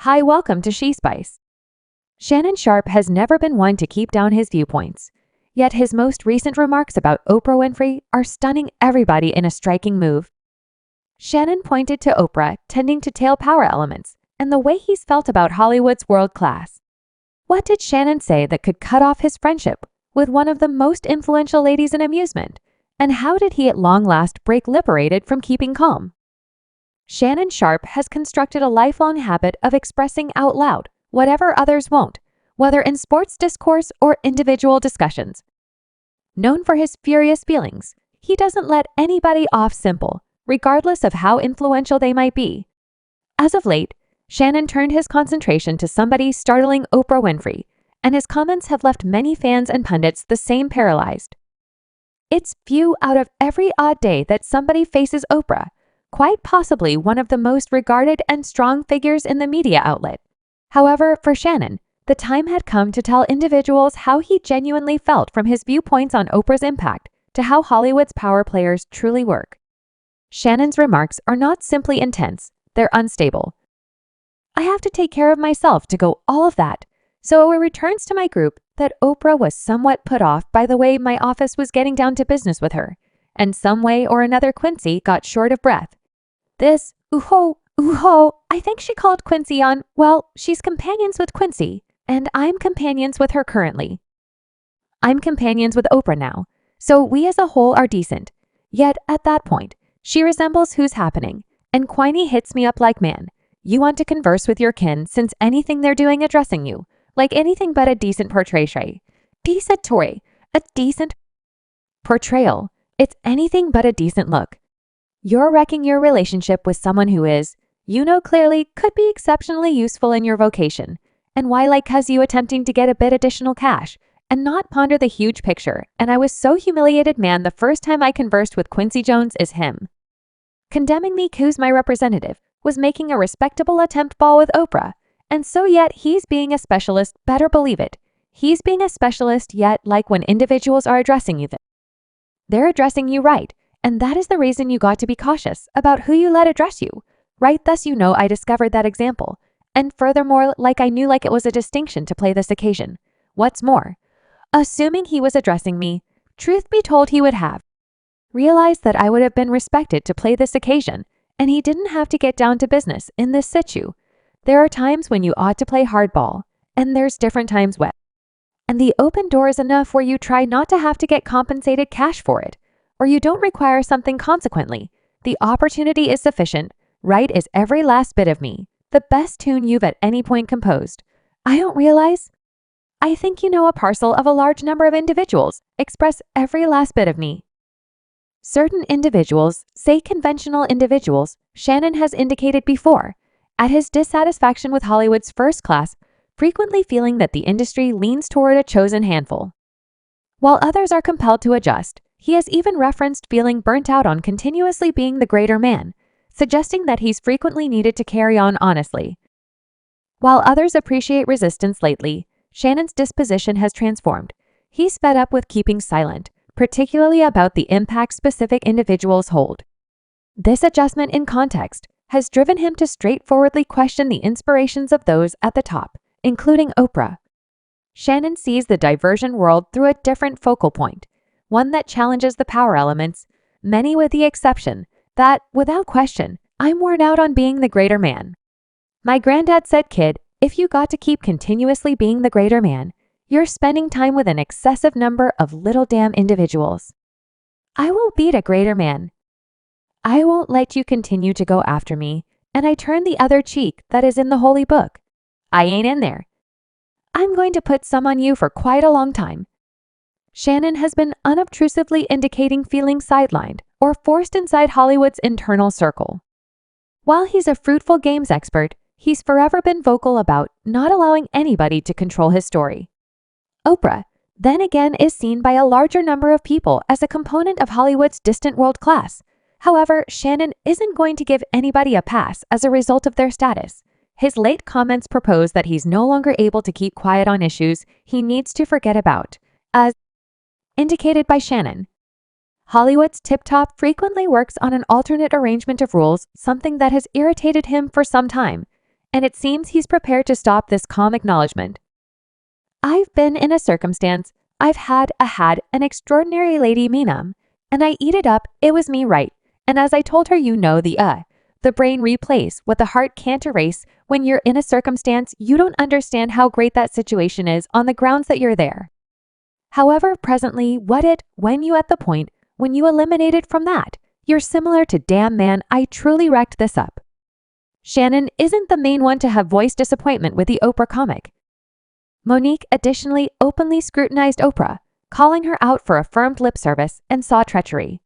Hi, welcome to She Spice. Shannon Sharpe has never been one to keep down his viewpoints. Yet his most recent remarks about Oprah Winfrey are stunning everybody in a striking move. Shannon pointed to Oprah tending to tail power elements and the way he's felt about Hollywood's world class. What did Shannon say that could cut off his friendship with one of the most influential ladies in amusement? And how did he at long last break liberated from keeping calm? Shannon Sharpe has constructed a lifelong habit of expressing out loud whatever others won't, whether in sports discourse or individual discussions. Known for his furious feelings, he doesn't let anybody off simple, regardless of how influential they might be. As of late, Shannon turned his concentration to somebody startling Oprah Winfrey, and his comments have left many fans and pundits the same paralyzed. It's few out of every odd day that somebody faces Oprah, quite possibly one of the most regarded and strong figures in the media outlet. However, for Shannon, the time had come to tell individuals how he genuinely felt, from his viewpoints on Oprah's impact to how Hollywood's power players truly work. Shannon's remarks are not simply intense, they're unstable. I have to take care of myself to go all of that, so it returns to my group that Oprah was somewhat put off by the way my office was getting down to business with her, and some way or another Quincy got short of breath. This, ooh-ho, I think she called Quincy on, well, she's companions with Quincy, and I'm companions with her currently. I'm companions with Oprah now, so we as a whole are decent. Yet, at that point, she resembles Who's Happening, and Quiney hits me up like, man, you want to converse with your kin since anything they're doing addressing you, like anything but a decent portrayal. A decent portrayal. It's anything but a decent look. You're wrecking your relationship with someone who is, you know clearly, could be exceptionally useful in your vocation. And why, like, has you attempting to get a bit additional cash and not ponder the huge picture? And I was so humiliated, man, the first time I conversed with Quincy Jones is him condemning me who's my representative was making a respectable attempt ball with Oprah. And so yet he's being a specialist, better believe it. He's being a specialist, yet like when individuals are addressing you, they're addressing you right. And that is the reason you got to be cautious about who you let address you, right? Thus, you know, I discovered that example. And furthermore, like I knew like it was a distinction to play this occasion. What's more, assuming he was addressing me, truth be told he would have realized that I would have been respected to play this occasion, and he didn't have to get down to business in this situ. There are times when you ought to play hardball, and there's different times when. And the open door is enough where you try not to have to get compensated cash for it, or you don't require something consequently. The opportunity is sufficient, right is every last bit of me, the best tune you've at any point composed. I don't realize. I think you know a parcel of a large number of individuals express every last bit of me. Certain individuals, say conventional individuals, Shannon has indicated before, at his dissatisfaction with Hollywood's first class, frequently feeling that the industry leans toward a chosen handful. While others are compelled to adjust, he has even referenced feeling burnt out on continuously being the greater man, suggesting that he's frequently needed to carry on honestly. While others appreciate resistance lately, Shannon's disposition has transformed. He's fed up with keeping silent, particularly about the impact specific individuals hold. This adjustment in context has driven him to straightforwardly question the inspirations of those at the top, including Oprah. Shannon sees the diversion world through a different focal point, one that challenges the power elements, many with the exception that, without question, I'm worn out on being the greater man. My granddad said, kid, if you got to keep continuously being the greater man, you're spending time with an excessive number of little damn individuals. I will beat a greater man. I won't let you continue to go after me, and I turn the other cheek that is in the holy book. I ain't in there. I'm going to put some on you for quite a long time. Shannon has been unobtrusively indicating feeling sidelined or forced inside Hollywood's internal circle. While he's a fruitful games expert, he's forever been vocal about not allowing anybody to control his story. Oprah, then again, is seen by a larger number of people as a component of Hollywood's distant world class. However, Shannon isn't going to give anybody a pass as a result of their status. His late comments propose that he's no longer able to keep quiet on issues he needs to forget about, as indicated by Shannon. Hollywood's tip-top frequently works on an alternate arrangement of rules, something that has irritated him for some time. and it seems he's prepared to stop this calm acknowledgement. I've been in a circumstance. I've had an extraordinary lady meanum, and I eat it up. It was me, right? And as I told her, the brain replays what the heart can't erase. When you're in a circumstance, you don't understand how great that situation is on the grounds that you're there. However, presently, when you at the point, when you eliminate it from that, you're similar to damn man, I truly wrecked this up. Shannon isn't the main one to have voiced disappointment with the Oprah comic. Monique additionally openly scrutinized Oprah, calling her out for affirmed lip service and saw treachery.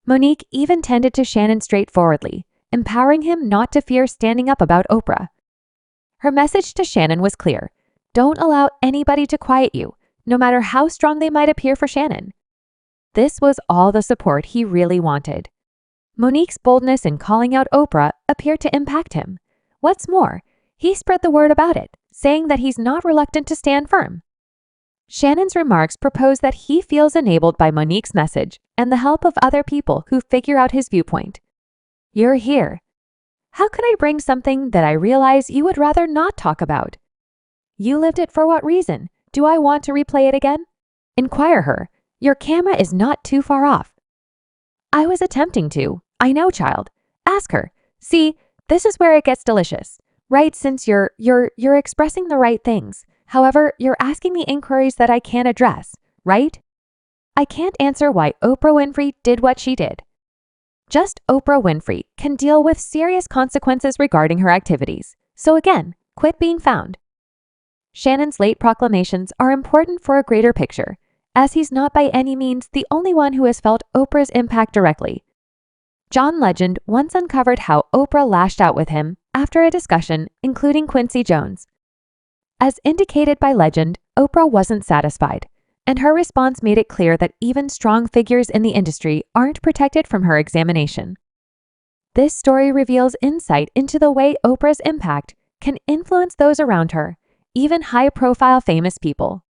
Monique even tended to Shannon straightforwardly, empowering him not to fear standing up about Oprah. Her message to Shannon was clear: don't allow anybody to quiet you, no matter how strong they might appear for Shannon. This was all the support he really wanted. Monique's boldness in calling out Oprah appeared to impact him. What's more, he spread the word about it, saying that he's not reluctant to stand firm. Shannon's remarks propose that he feels enabled by Monique's message and the help of other people who figure out his viewpoint. You're here. How could I bring something that I realize you would rather not talk about? You lived it for what reason? Do I want to replay it again? Inquire her. Your camera is not too far off. I was attempting to. I know, child. Ask her. See, this is where it gets delicious. Right, since you're expressing the right things. However, you're asking me inquiries that I can't address, right? I can't answer why Oprah Winfrey did what she did. Just Oprah Winfrey can deal with serious consequences regarding her activities. So again, quit being found. Shannon's late proclamations are important for a greater picture, as he's not by any means the only one who has felt Oprah's impact directly. John Legend once uncovered how Oprah lashed out with him after a discussion, including Quincy Jones. As indicated by Legend, Oprah wasn't satisfied, and her response made it clear that even strong figures in the industry aren't protected from her examination. This story reveals insight into the way Oprah's impact can influence those around her, even high-profile famous people.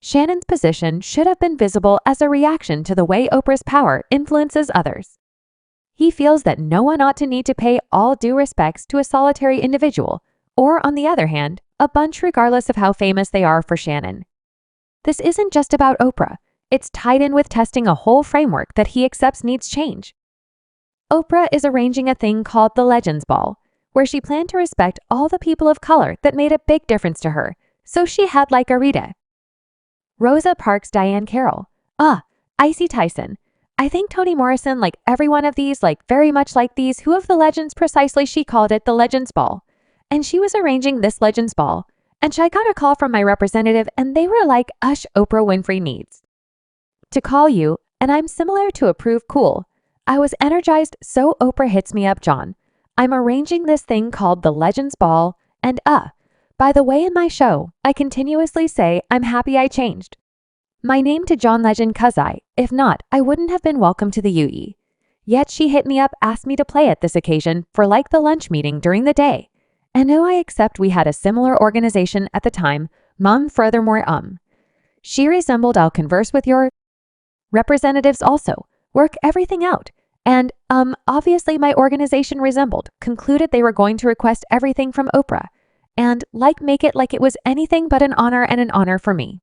Shannon's position should have been visible as a reaction to the way Oprah's power influences others. He feels that no one ought to need to pay all due respects to a solitary individual, or on the other hand, a bunch regardless of how famous they are for Shannon. This isn't just about Oprah. It's tied in with testing a whole framework that he accepts needs change. Oprah is arranging a thing called the Legends Ball, where she planned to respect all the people of color that made a big difference to her, so she had like a Rita. Rosa Parks, Diane Carroll. Icy Tyson. I think Toni Morrison, like every one of these, very much like these, who of the legends precisely she called it the Legends Ball. And she was arranging this Legends Ball, and I got a call from my representative and they were like, Oprah Winfrey needs to call you, and I'm similar to approve cool. I was energized, so Oprah hits me up, John. I'm arranging this thing called the Legends Ball, and by the way, in my show, I continuously say I'm happy I changed my name to John Legend, cause if not, I wouldn't have been welcome to the UE. Yet she hit me up, asked me to play at this occasion for the lunch meeting during the day. And no, I accept we had a similar organization at the time, furthermore, she resembled I'll converse with your representatives also, work everything out. And, obviously my organization resembled, concluded they were going to request everything from Oprah. And, make it like it was anything but an honor for me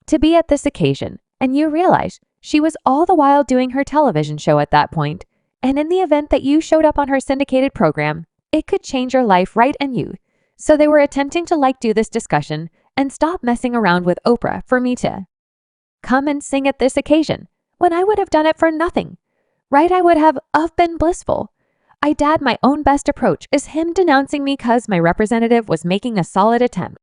to be at this occasion, and you realize she was all the while doing her television show at that point, and in the event that you showed up on her syndicated program, it could change your life, right? And you. So they were attempting to do this discussion and stop messing around with Oprah for me to come and sing at this occasion, when I would have done it for nothing. Right? I would have been blissful. I dad my own best approach is him denouncing me cause my representative was making a solid attempt.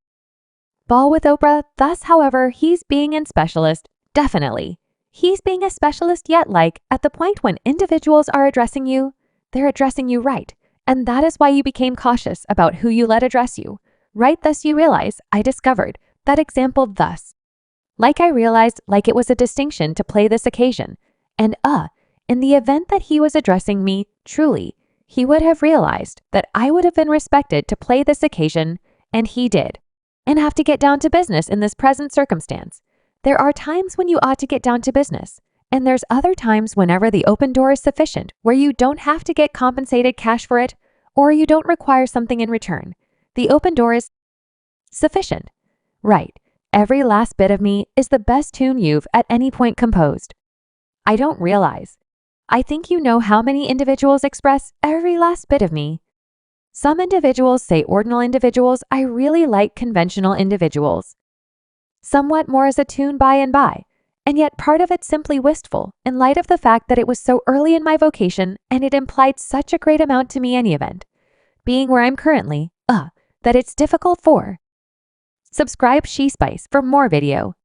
Ball with Oprah, thus, however, he's being a specialist, definitely. He's being a specialist yet at the point when individuals are addressing you, they're addressing you right. And that is why you became cautious about who you let address you. Right? Thus you realize, I discovered, that example thus. I realized it was a distinction to play this occasion. And in the event that he was addressing me truly, he would have realized that I would have been respected to play this occasion, and he did. And have to get down to business in this present circumstance. There are times when you ought to get down to business, and there's other times whenever the open door is sufficient where you don't have to get compensated cash for it, or you don't require something in return. The open door is sufficient. Right. Every last bit of me is the best tune you've at any point composed. I don't realize. I think you know how many individuals express every last bit of me. Some individuals say ordinal individuals. I really like conventional individuals. Somewhat more as a tune by and by, and yet part of it simply wistful in light of the fact that it was so early in my vocation and it implied such a great amount to me any event, being where I'm currently, that it's difficult for. Subscribe She Spice for more video.